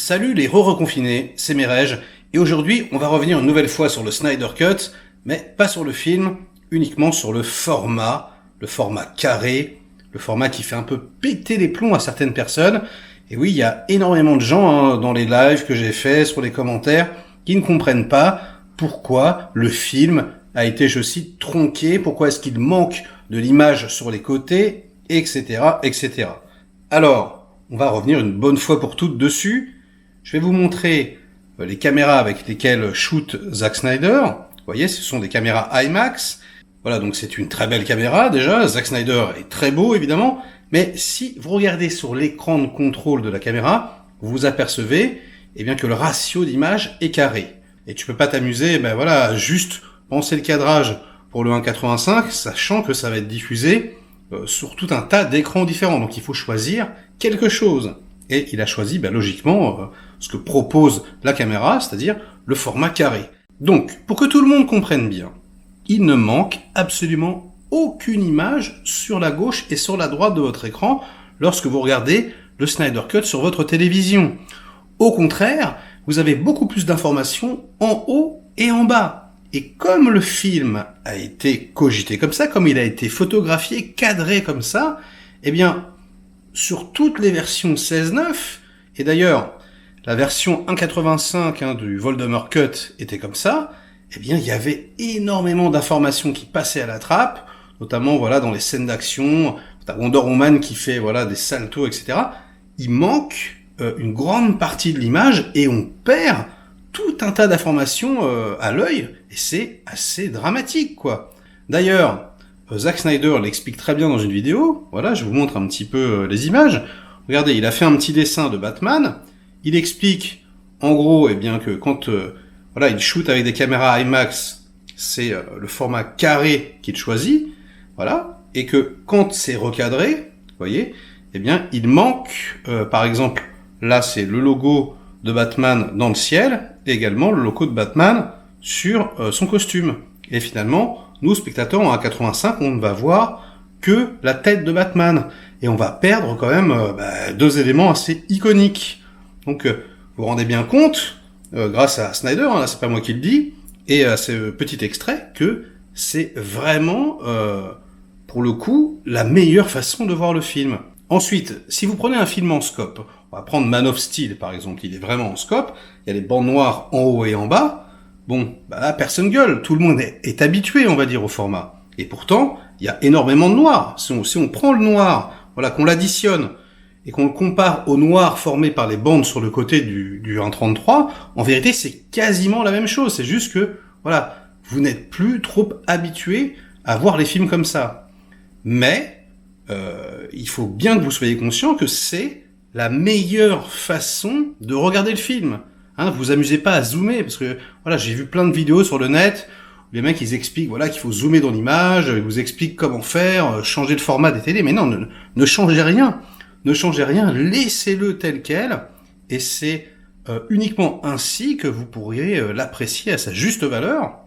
Salut les re-reconfinés, c'est Mireille, et aujourd'hui on va revenir une nouvelle fois sur le Snyder Cut, mais pas sur le film, uniquement sur le format carré, le format qui fait un peu péter les plombs à certaines personnes. Et oui, il y a énormément de gens dans les lives que j'ai fait, sur les commentaires, qui ne comprennent pas pourquoi le film a été, je cite, tronqué, pourquoi est-ce qu'il manque de l'image sur les côtés, etc., etc. Alors, on va revenir une bonne fois pour toutes dessus. Je vais vous montrer les caméras avec lesquelles shoot Zack Snyder. Vous voyez, ce sont des caméras IMAX. Voilà, donc c'est une très belle caméra déjà. Zack Snyder est très beau, évidemment. Mais si vous regardez sur l'écran de contrôle de la caméra, vous vous apercevez bien que le ratio d'image est carré. Et tu peux pas t'amuser, juste penser le cadrage pour le 1.85, sachant que ça va être diffusé sur tout un tas d'écrans différents. Donc il faut choisir quelque chose. Et il a choisi, logiquement, ce que propose la caméra, c'est-à-dire le format carré. Donc, pour que tout le monde comprenne bien, il ne manque absolument aucune image sur la gauche et sur la droite de votre écran lorsque vous regardez le Snyder Cut sur votre télévision. Au contraire, vous avez beaucoup plus d'informations en haut et en bas. Et comme le film a été cogité comme ça, comme il a été photographié, cadré comme ça, sur toutes les versions 16.9, et d'ailleurs, la version 1.85 du Voldemort Cut était comme ça, il y avait énormément d'informations qui passaient à la trappe, notamment dans les scènes d'action, t'as Wonder Woman qui fait des saltos, etc. Il manque une grande partie de l'image et on perd tout un tas d'informations à l'œil, et c'est assez dramatique, quoi. D'ailleurs, Zack Snyder l'explique très bien dans une vidéo. Voilà, je vous montre un petit peu les images. Regardez, il a fait un petit dessin de Batman. Il explique, en gros, que quand il shoot avec des caméras IMAX, c'est le format carré qu'il choisit. Voilà, et que quand c'est recadré, vous voyez, il manque, par exemple, là c'est le logo de Batman dans le ciel, et également le logo de Batman sur son costume. Et finalement, nous, spectateurs, en 1.85, on ne va voir que la tête de Batman. Et on va perdre quand même deux éléments assez iconiques. Donc, vous vous rendez bien compte, grâce à Snyder, là c'est pas moi qui le dis, et à ce petit extrait, que c'est vraiment, pour le coup, la meilleure façon de voir le film. Ensuite, si vous prenez un film en scope, on va prendre Man of Steel par exemple, il est vraiment en scope, il y a les bandes noires en haut et en bas, là, personne gueule, tout le monde est habitué, on va dire, au format. Et pourtant, il y a énormément de noir. Si on prend le noir, qu'on l'additionne, et qu'on le compare au noir formé par les bandes sur le côté du 1.33, en vérité, c'est quasiment la même chose. C'est juste que, vous n'êtes plus trop habitué à voir les films comme ça. Mais, il faut bien que vous soyez conscient que c'est la meilleure façon de regarder le film. Vous amusez pas à zoomer, parce que j'ai vu plein de vidéos sur le net où les mecs ils expliquent qu'il faut zoomer dans l'image, ils vous expliquent comment faire, changer le format des télés, mais non, ne changez rien, laissez-le tel quel, et c'est uniquement ainsi que vous pourriez l'apprécier à sa juste valeur.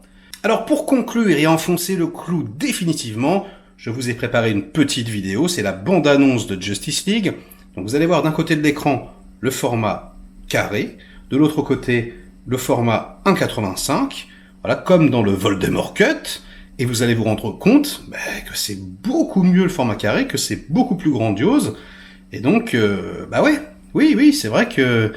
Alors pour conclure et enfoncer le clou définitivement, je vous ai préparé une petite vidéo, c'est la bande-annonce de Justice League. Donc vous allez voir d'un côté de l'écran le format carré, de l'autre côté, le format 1.85, comme dans le Voldemort Cut, et vous allez vous rendre compte que c'est beaucoup mieux le format carré, que c'est beaucoup plus grandiose, et donc, oui, c'est vrai que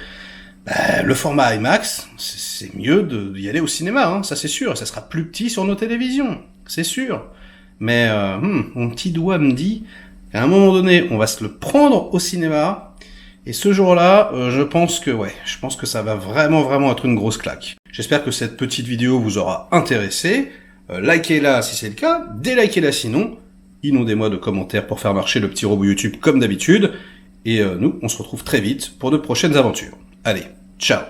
le format IMAX, c'est mieux d'y aller au cinéma, ça c'est sûr, ça sera plus petit sur nos télévisions, c'est sûr, mais mon petit doigt me dit qu'à un moment donné, on va se le prendre au cinéma. Et ce jour-là, je pense que ça va vraiment être une grosse claque. J'espère que cette petite vidéo vous aura intéressé. Likez-la si c'est le cas, délikez-la sinon. Inondez-moi de commentaires pour faire marcher le petit robot YouTube comme d'habitude. Et nous, on se retrouve très vite pour de prochaines aventures. Allez, ciao!